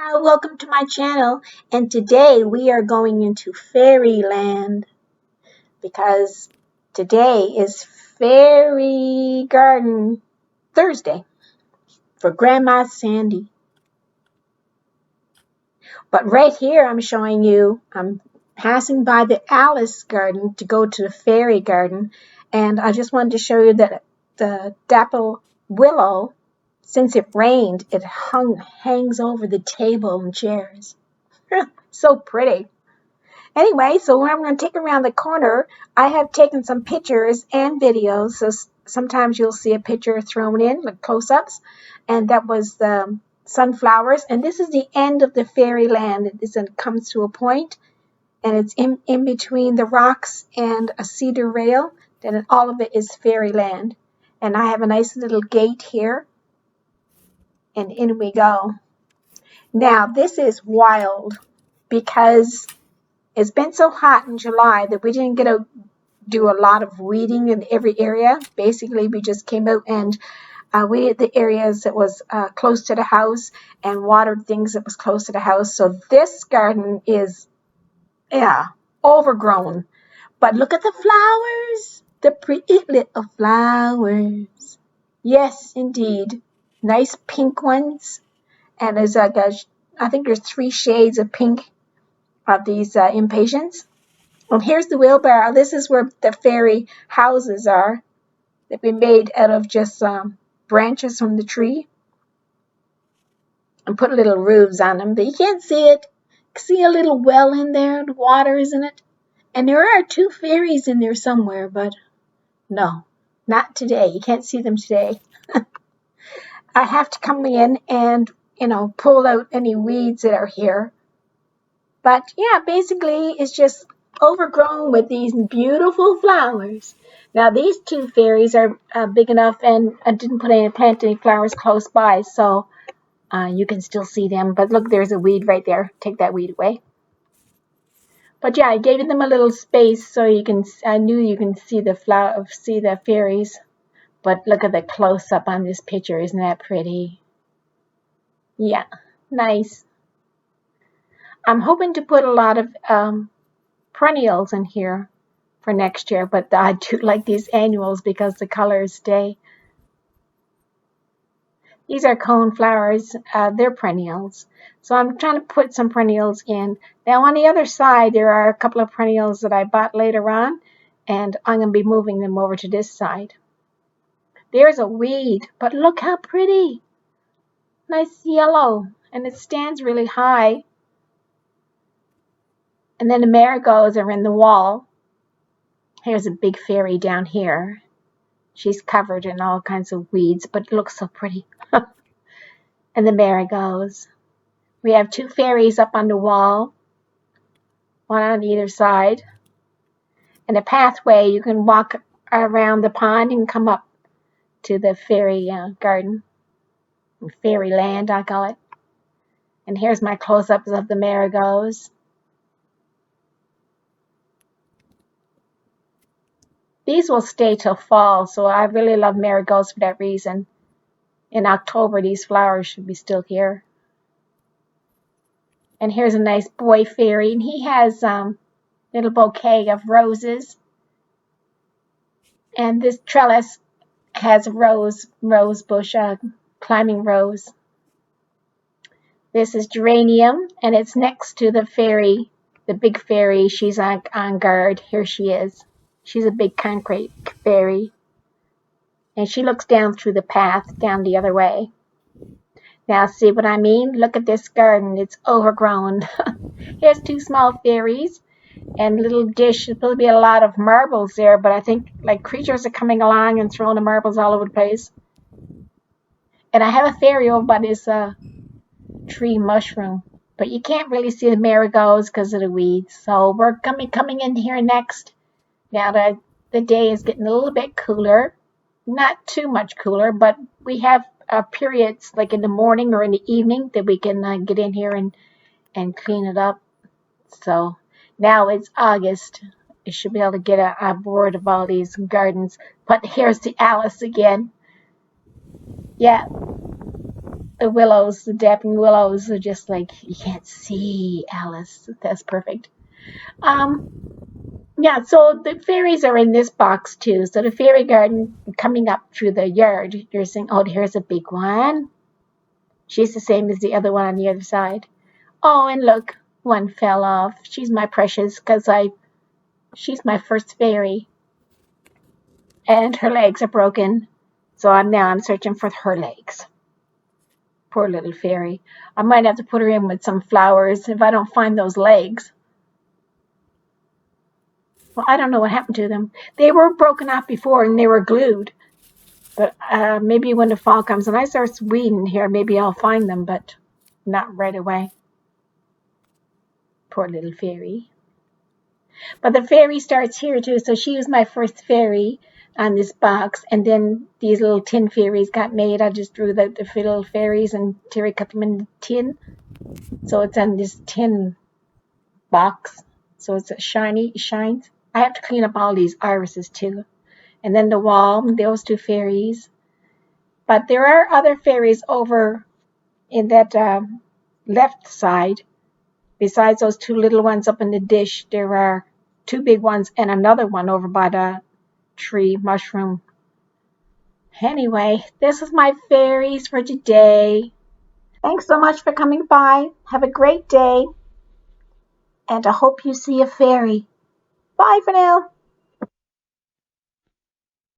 Welcome to my channel, and today we are going into Fairyland because today is Fairy Garden Thursday for Grandma Sandy. But right here I'm passing by the Alice Garden to go to the Fairy Garden, and I just wanted to show you that the dapple willow, since it rained, it hangs over the table and chairs. So pretty. Anyway, so I'm going to take around the corner. I have taken some pictures and videos, so sometimes you'll see a picture thrown in, like close-ups, and that was the sunflowers. And this is the end of the Fairyland. It comes to a point, and it's in between the rocks and a cedar rail. Then all of it is Fairyland. And I have a nice little gate here, and in we go. Now, this is wild because it's been so hot in July that we didn't get to do a lot of weeding in every area. Basically, we just came out and weeded the areas that was close to the house and watered things that was close to the house. So this garden is, overgrown. But look at the flowers, the pretty little flowers. Yes, indeed. Nice pink ones. And there's I think there's 3 shades of pink of these Impatience. And here's the wheelbarrow. This is where the fairy houses are. They've been made out of just branches from the tree and put little roofs on them, but you can't see it. You can see a little well in there. The water is in it. And there are 2 fairies in there somewhere, but no, not today. You can't see them today. I have to come in and, pull out any weeds that are here. But yeah, basically it's just overgrown with these beautiful flowers. Now these 2 fairies are big enough, and I didn't plant any flowers close by, so you can still see them. But look, there's a weed right there. Take that weed away. But yeah, I gave them a little space so I knew you can see the fairies. But look at the close up on this picture. Isn't that pretty? Yeah, nice. I'm hoping to put a lot of perennials in here for next year, but I do like these annuals because the colors stay. These are cone flowers. They're perennials. So I'm trying to put some perennials in. Now on the other side, there are a couple of perennials that I bought later on, and I'm going to be moving them over to this side. There's a weed, but look how pretty. Nice yellow, and it stands really high. And then the marigolds are in the wall. Here's a big fairy down here. She's covered in all kinds of weeds, but it looks so pretty. And the marigolds. We have 2 fairies up on the wall, one on either side. And a pathway, you can walk around the pond and come up to the fairy garden. Fairyland, I call it. And here's my close-ups of the marigolds. These will stay till fall, so I really love marigolds for that reason. In October, these flowers should be still here. And here's a nice boy fairy, and he has a little bouquet of roses. And this trellis has a rose bush, climbing rose. This is geranium, and it's next to the fairy, the big fairy. She's on guard. Here she is. She's a big concrete fairy. And she looks down through the path, down the other way. Now, see what I mean? Look at this garden. It's overgrown. Here's 2 small fairies and a little dish. There'll be a lot of marbles there, but I think like creatures are coming along and throwing the marbles all over the place. And I have a fairy over by this tree mushroom, but you can't really see the marigolds because of the weeds. So we're coming in here next. Now that the day is getting a little bit cooler, not too much cooler, but we have periods like in the morning or in the evening that we can get in here and clean it up. So now it's August. You should be able to get bored of all these gardens. But here's the Alice again. Yeah, The willows, the dapping willows are just like, you can't see Alice. That's perfect. Um, yeah, so the fairies are in this box too. So the fairy garden coming up through the yard, you're saying, oh, here's a big one. She's the same as the other one on the other side. Oh, and look, one fell off. She's my precious because she's my first fairy. And her legs are broken. So I'm searching for her legs. Poor little fairy. I might have to put her in with some flowers if I don't find those legs. Well, I don't know what happened to them. They were broken off before and they were glued. But maybe when the fall comes and I start weeding here, maybe I'll find them, but not right away. Poor little fairy. But the fairy starts here too, so she was my first fairy on this box, and then these little tin fairies got made. I just drew the little fairies and Terry cut them in tin. So it's on this tin box. So it's shiny, it shines. I have to clean up all these irises too. And then the wall, those two fairies. But there are other fairies over in that left side. Besides those two little ones up in the dish, there are two big ones and another one over by the tree mushroom. Anyway, this is my fairies for today. Thanks so much for coming by. Have a great day. And I hope you see a fairy. Bye for now.